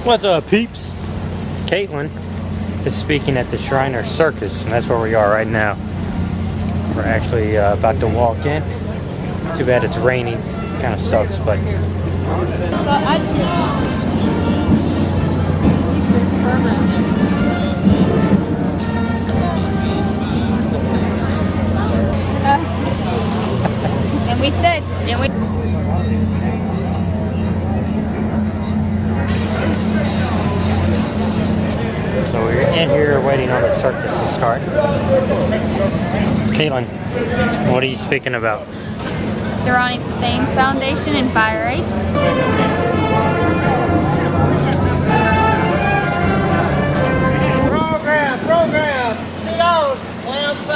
What's up, peeps? Caitlin is speaking at the Shriner Circus, and that's where we are right now. We're actually about to walk in. Too bad it's raining. Kind of sucks, but... And we said, So we're in here waiting on the circus to start. Caitlin, what are you speaking about? the Ronnie Thames Foundation and Fire Aid.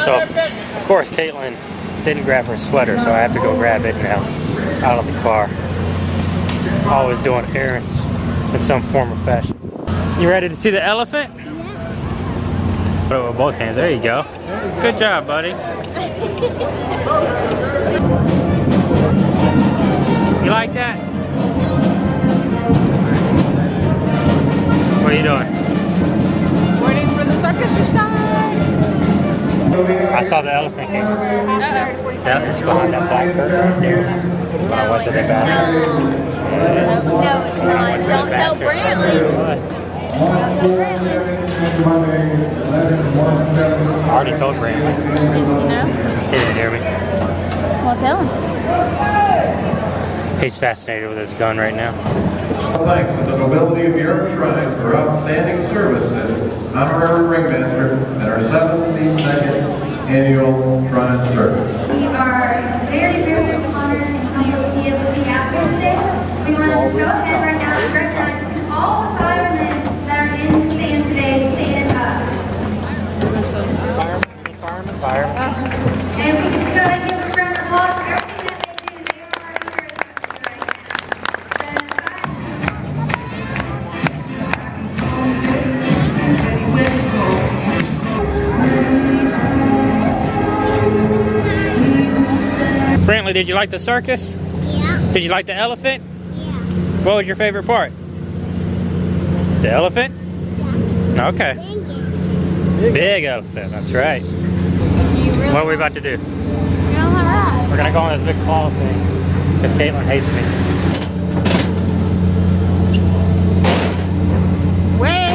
So, of course, Caitlin didn't grab her sweater, so I have to go grab it now out of the car. Always doing errands in some form or fashion. You ready to see the elephant? Yeah. Put it with both hands. There you go. Good job, buddy. You like that? What are you doing? Waiting for the circus to start. I saw the elephant here. Uh-oh. That is behind that black curtain right there. I went to the bathroom. No, it's not. Don't tell Brantley. I already told Brantley. No? He didn't hear me. Well, tell him. He's fascinated with his gun right now. Thanks to the nobility of your shrine for outstanding service as honorary ringmaster at our 72nd annual shrine service. We are very, very honored and humbled to be able to be out here today. We want to go ahead right now and recognize all the firemen that are in the stand today. Stand up. Fireman. And we just got to give a round of applause for everything that they do. They are our heroes right now. Brantley, did you like the circus? Yeah. Did you like the elephant? Yeah. What was your favorite part? The elephant? Yeah. Okay. Big elephant, that's right. What are we about to do? We're gonna go on this big claw thing because Caitlin hates me. Wave.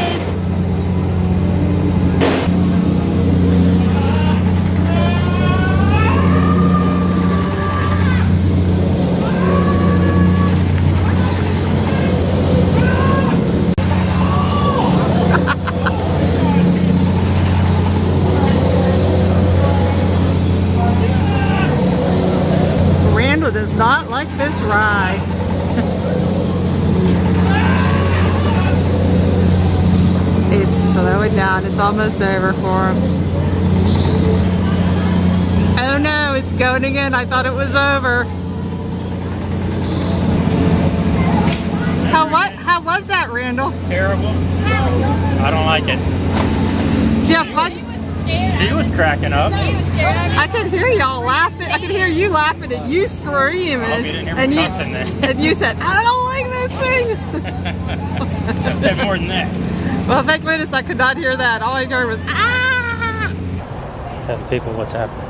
Randall does not like this ride. It's slowing down. It's almost over for him. Oh no, it's going again. I thought it was over. How was that, Randall? Terrible. I don't like it. Jeff, what? She was cracking up. I could hear y'all laughing. I could hear you laughing and you screaming. I hope you didn't hear me and cussing then. And you said, I don't like this thing. I said more than that. Well, thank goodness I could not hear that. All I heard was, ah! Tell the people what's happening.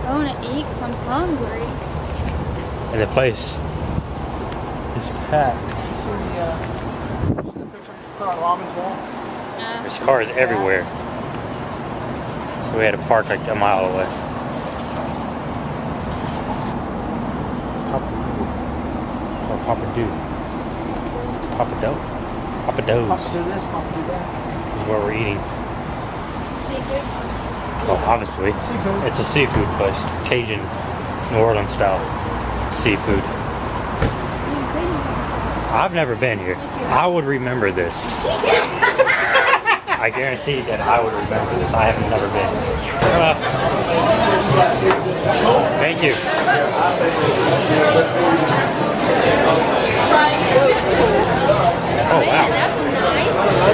I want to eat because I'm hungry. And the place is packed. There's cars everywhere. So we had to park like a mile away. Papa Do. Papa Dough? Papa Do's. This is where we're eating. Well, obviously, it's a seafood place. Cajun, New Orleans style seafood. I've never been here. I would remember this. I guarantee that I would remember this. I have never been. Thank you. Oh, wow.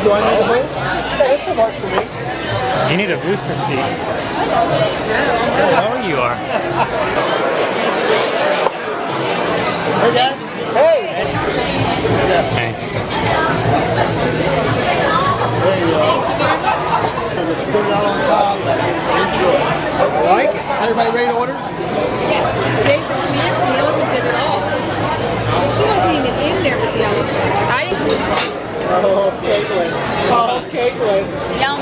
Do I need a boost? Yeah, it's so much for me. You need a booster seat. Oh, you are. Hey, guys. Hey. Thanks. everybody ready to order? Yeah. The elephant did it all. She wasn't even in there with the elephant. I didn't. Oh, Caitlin. Oh, Caitlin. Yum.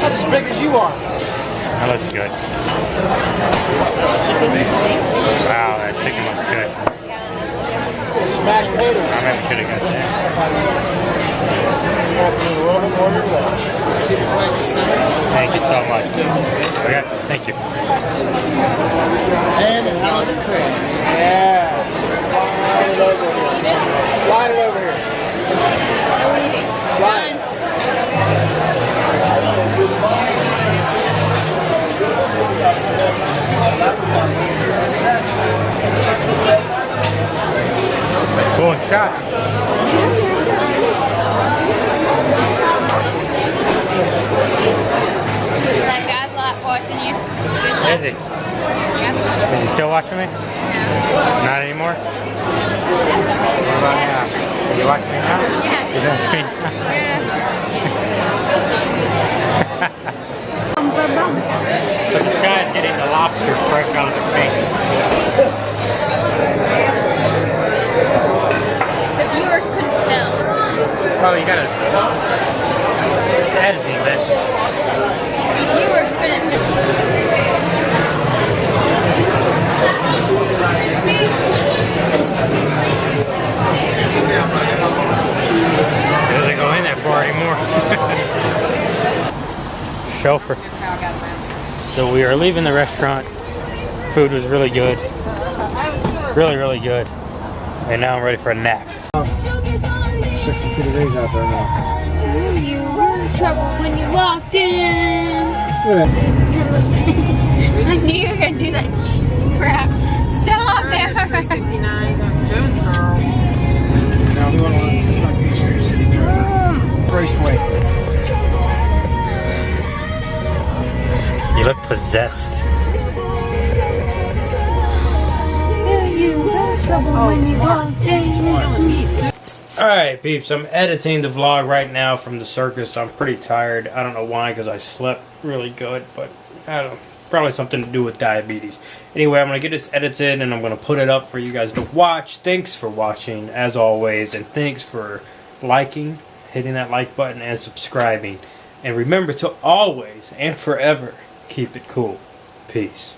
That's as big as you are. That looks good. Wow, that chicken looks good. Smashed potato. I maybe should have got that. A little bit more than that. Thank you so much. Okay, thank you. And out of the cream. Yeah. Slide it over here. Slide it over here. No eating. Slide. Done. Cool shot. That guy's like watching you. Is he? Yeah. Is he still watching me? Not anymore? What about now? Are you watching me now? Yeah. You don't see me? So this guy's getting the lobster fresh out of the tank. The viewers couldn't tell. Oh, you gotta... It's editing, man. The viewers couldn't It doesn't go in that far anymore. Chauffeur. So we are leaving the restaurant. Food was really good. Really, really good. And now I'm ready for a nap. 62 degrees out there now. You were in trouble when you walked in. I knew you were going to do that crap. Stop there. 59 Jones Girl. Now we want to Stop. Raceway. You look possessed. You were in trouble when you walked in. Alright peeps, I'm editing the vlog right now from the circus. I'm pretty tired. I don't know why, because I slept really good, but I don't know. Probably something to do with diabetes. Anyway, I'm going to get this edited and I'm going to put it up for you guys to watch. Thanks for watching, as always, and thanks for liking, hitting that like button, and subscribing. And remember to always and forever keep it cool. Peace.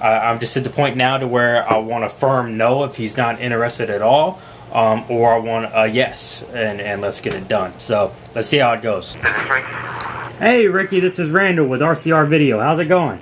I'm just at the point now to where I want a firm no if he's not interested at all. Or I want a yes, and let's get it done. So, let's see how it goes. Hey Ricky, this is Randall with RCR Video. How's it going?